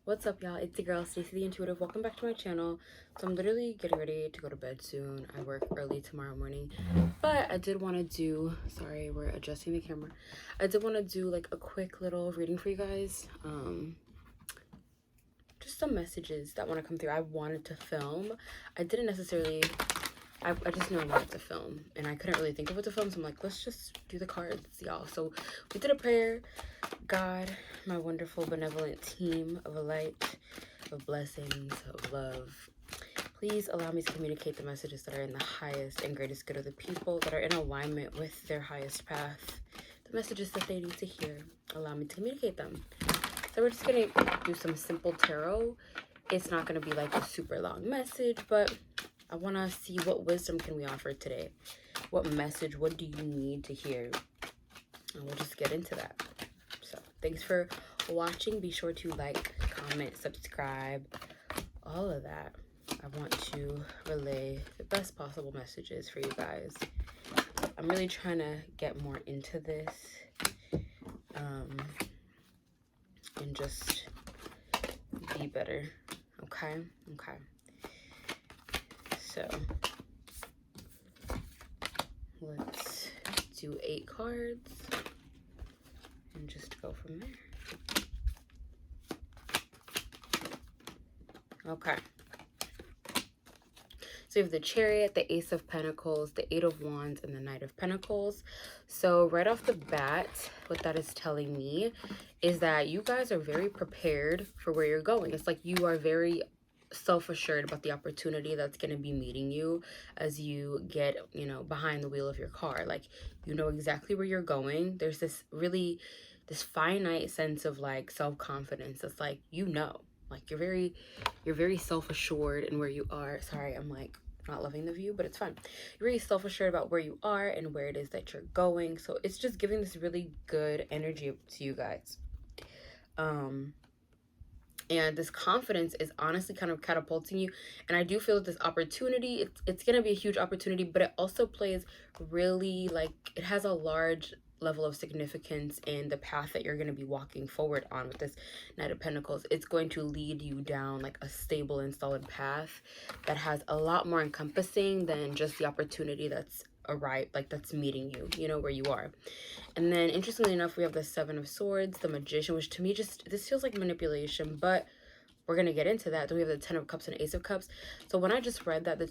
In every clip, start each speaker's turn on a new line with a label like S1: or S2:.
S1: What's up, y'all? It's the girl Stacey the Intuitive. Welcome back to my channel. So I'm literally getting ready to go to bed soon. I work early tomorrow morning, but I did want to do, sorry, we're adjusting the camera. I did want to do like a quick little reading for you guys. Just some messages that want to come through. I wanted to film. I didn't necessarily, I just knew I wanted to film and I couldn't really think of what to film. So I'm like, let's just do the cards, y'all. So we did a prayer. God, my wonderful benevolent team of light, of blessings, of love, please allow me to communicate the messages that are in the highest and greatest good of the people that are in alignment with their highest path, the messages that they need to hear. Allow me to communicate them. So we're just gonna do some simple tarot. It's not gonna be like a super long message, but I want to see what wisdom can we offer today. What message, what do you need to hear? And we'll just get into that. So thanks for watching. Be sure to like, comment, subscribe, all of that. I want to relay the best possible messages for you guys. I'm really trying to get more into this and just be better. Okay. So let's do 8 cards and just go from there. Okay. So you have the Chariot, the Ace of Pentacles, the Eight of Wands, and the Knight of Pentacles. So right off the bat, what that is telling me is that you guys are very prepared for where you're going. It's like you are very self-assured about the opportunity that's going to be meeting you as you get, behind the wheel of your car. Like, you know exactly where you're going. There's this finite sense of like self-confidence. It's like, like you're very self-assured in where you are. Sorry, I'm like not loving the view, but it's fine. You're really self-assured about where you are and where it is that you're going. So it's just giving this really good energy to you guys. And this confidence is honestly kind of catapulting you. And I do feel that this opportunity, it's going to be a huge opportunity, but it also plays really, like, it has a large level of significance in the path that you're going to be walking forward on with this Knight of Pentacles. It's going to lead you down like a stable and solid path that has a lot more encompassing than just the opportunity that's that's meeting you, where you are. And then interestingly enough, we have the Seven of Swords, the Magician, which to me this feels like manipulation, but we're gonna get into that. Then we have the Ten of Cups and Ace of Cups. So when I just read that the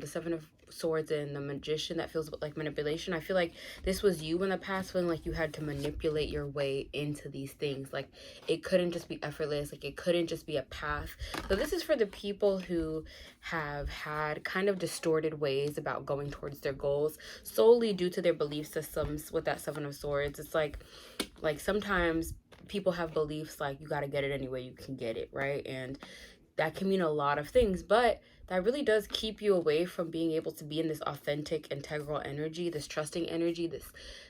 S1: Seven of Swords and the Magician, that feels like manipulation. I feel like this was you in the past, feeling like you had to manipulate your way into these things. Like it couldn't just be effortless. Like it couldn't just be a path. So this is for the people who have had kind of distorted ways about going towards their goals solely due to their belief systems with that Seven of Swords. It's like sometimes people have beliefs like you got to get it any way you can get it, right? And that can mean a lot of things, but that really does keep you away from being able to be in this authentic, integral energy, this trusting energy, this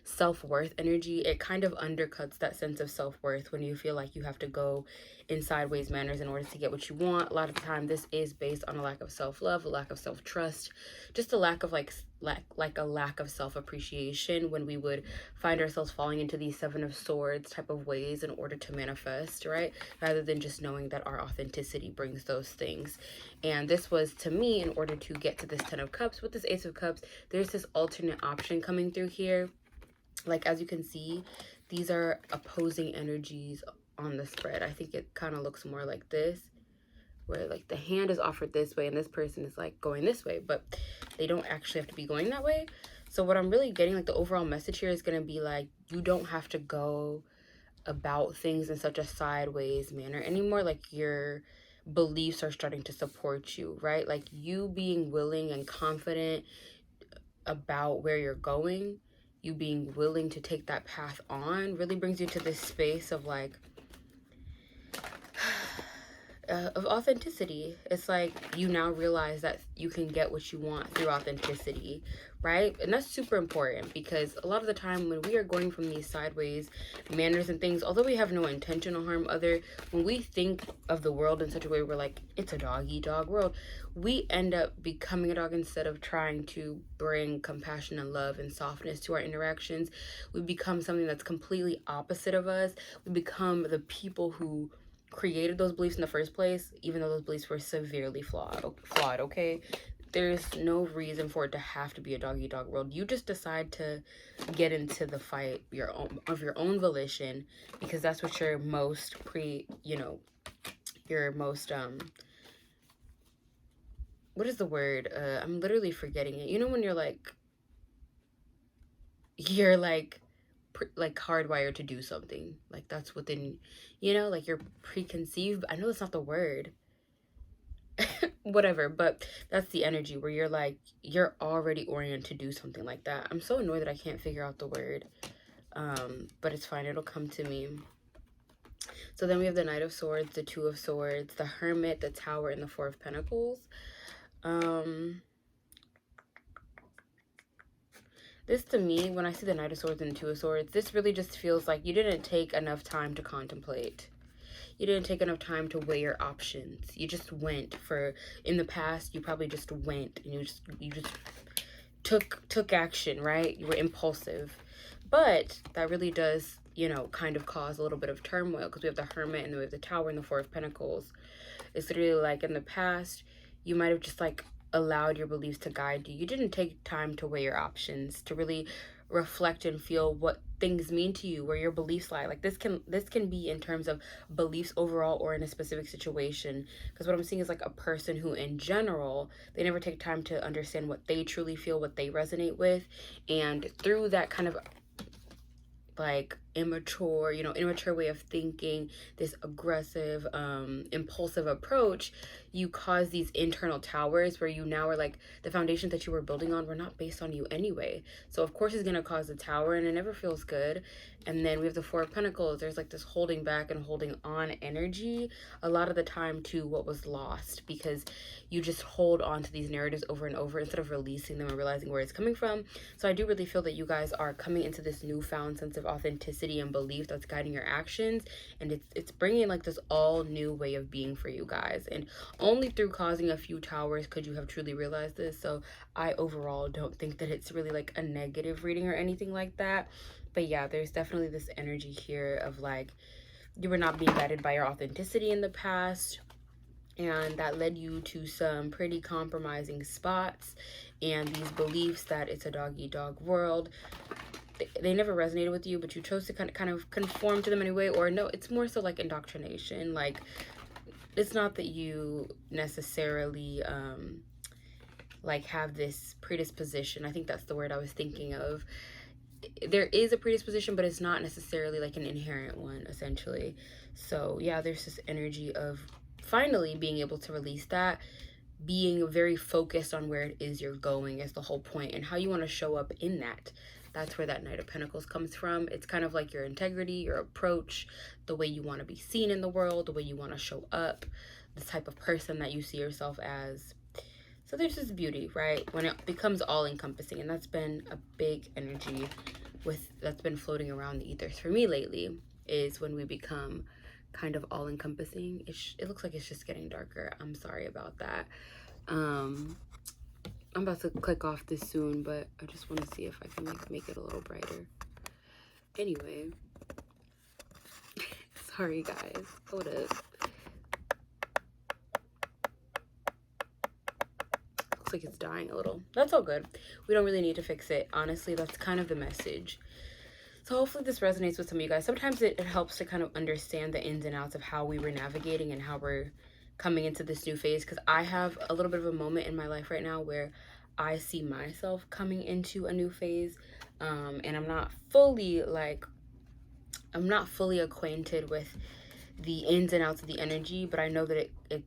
S1: self-worth energy. It kind of undercuts that sense of self-worth when you feel like you have to go in sideways manners in order to get what you want. A lot of the time, this is based on a lack of self-love, a lack of self-trust, just a lack of a lack of self-appreciation when we would find ourselves falling into these Seven of Swords type of ways in order to manifest, right? Rather than just knowing that our authenticity brings those things. And this was, to me, in order to get to this Ten of Cups, with this Ace of Cups, there's this alternate option coming through here. Like, as you can see, these are opposing energies on the spread. I think it kind of looks more like this, where like the hand is offered this way and this person is like going this way, but they don't actually have to be going that way. So what I'm really getting, like the overall message here is going to be like, you don't have to go about things in such a sideways manner anymore. Like your beliefs are starting to support you, right? Like you being willing and confident about where you're going, you being willing to take that path on, really brings you to this space of like of authenticity. It's like you now realize that you can get what you want through authenticity, right? And that's super important, because a lot of the time when we are going from these sideways manners and things, although we have no intention to harm other, when we think of the world in such a way where like it's a dog-eat-dog world, we end up becoming a dog instead of trying to bring compassion and love and softness to our interactions. We become something that's completely opposite of us. We become the people who created those beliefs in the first place, even though those beliefs were severely flawed, okay? There's no reason for it to have to be a dog eat dog world. You just decide to get into the fight your own volition, because that's what your most your most what is the word? I'm literally forgetting it. You know when you're like hardwired to do something, like that's within, like you're preconceived. I know that's not the word. Whatever, but that's the energy where you're like, you're already oriented to do something like that. I'm so annoyed that I can't figure out the word, but it's fine, it'll come to me. So then we have the Knight of Swords, the Two of Swords, the Hermit, the Tower, and the Four of Pentacles. This, to me, when I see the Knight of Swords and the Two of Swords, this really just feels like you didn't take enough time to contemplate. You didn't take enough time to weigh your options. You just went in the past, you probably just went and you just took action, right? You were impulsive. But that really does, kind of cause a little bit of turmoil, because we have the Hermit and then we have the Tower and the Four of Pentacles. It's literally like in the past, you might have just like allowed your beliefs to guide you. You didn't take time to weigh your options, to really reflect and feel what things mean to you, where your beliefs lie. Like this can be in terms of beliefs overall or in a specific situation, because what I'm seeing is like a person who in general, they never take time to understand what they truly feel, what they resonate with, and through that kind of like immature way of thinking, this aggressive, impulsive approach, you cause these internal towers where you now are like, the foundations that you were building on were not based on you anyway. So of course it's going to cause a tower, and it never feels good. And then we have the Four of Pentacles. There's like this holding back and holding on energy a lot of the time to what was lost, because you just hold on to these narratives over and over instead of releasing them and realizing where it's coming from. So I do really feel that you guys are coming into this newfound sense of authenticity and belief that's guiding your actions, and it's bringing like this all new way of being for you guys. And only through causing a few towers could you have truly realized this. So I overall don't think that it's really like a negative reading or anything like that. But yeah, there's definitely this energy here of like, you were not being guided by your authenticity in the past, and that led you to some pretty compromising spots, and these beliefs that it's a dog eat dog world, they never resonated with you, but you chose to kind of conform to them anyway. Or no, it's more so like indoctrination. Like, it's not that you necessarily like have this predisposition. I think that's the word I was thinking of. There is a predisposition, but it's not necessarily like an inherent one, essentially. So yeah, there's this energy of finally being able to release that, being very focused on where it is you're going is the whole point, and how you want to show up in that. That's where that Knight of Pentacles comes from. It's kind of like your integrity, your approach, the way you want to be seen in the world, the way you want to show up, the type of person that you see yourself as. So there's this beauty, right? When it becomes all-encompassing, and that's been a big energy that's been floating around the ethers for me lately, is when we become kind of all-encompassing. It looks like it's just getting darker. I'm sorry about that. I'm about to click off this soon, but I just want to see if I can make it a little brighter. Anyway, sorry guys, hold up. Looks like it's dying a little. That's all good. We don't really need to fix it. Honestly, that's kind of the message. So hopefully this resonates with some of you guys. Sometimes it helps to kind of understand the ins and outs of how we were navigating and how we're coming into this new phase, because I have a little bit of a moment in my life right now where I see myself coming into a new phase, and I'm not fully acquainted with the ins and outs of the energy, but I know that it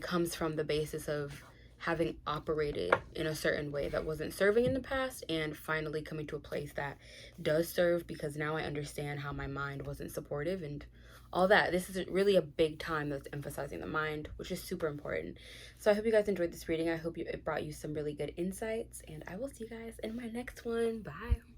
S1: comes from the basis of having operated in a certain way that wasn't serving in the past, and finally coming to a place that does serve, because now I understand how my mind wasn't supportive and all that. This is really a big time that's emphasizing the mind, which is super important. So I hope you guys enjoyed this reading. I hope it brought you some really good insights, and I will see you guys in my next one. Bye.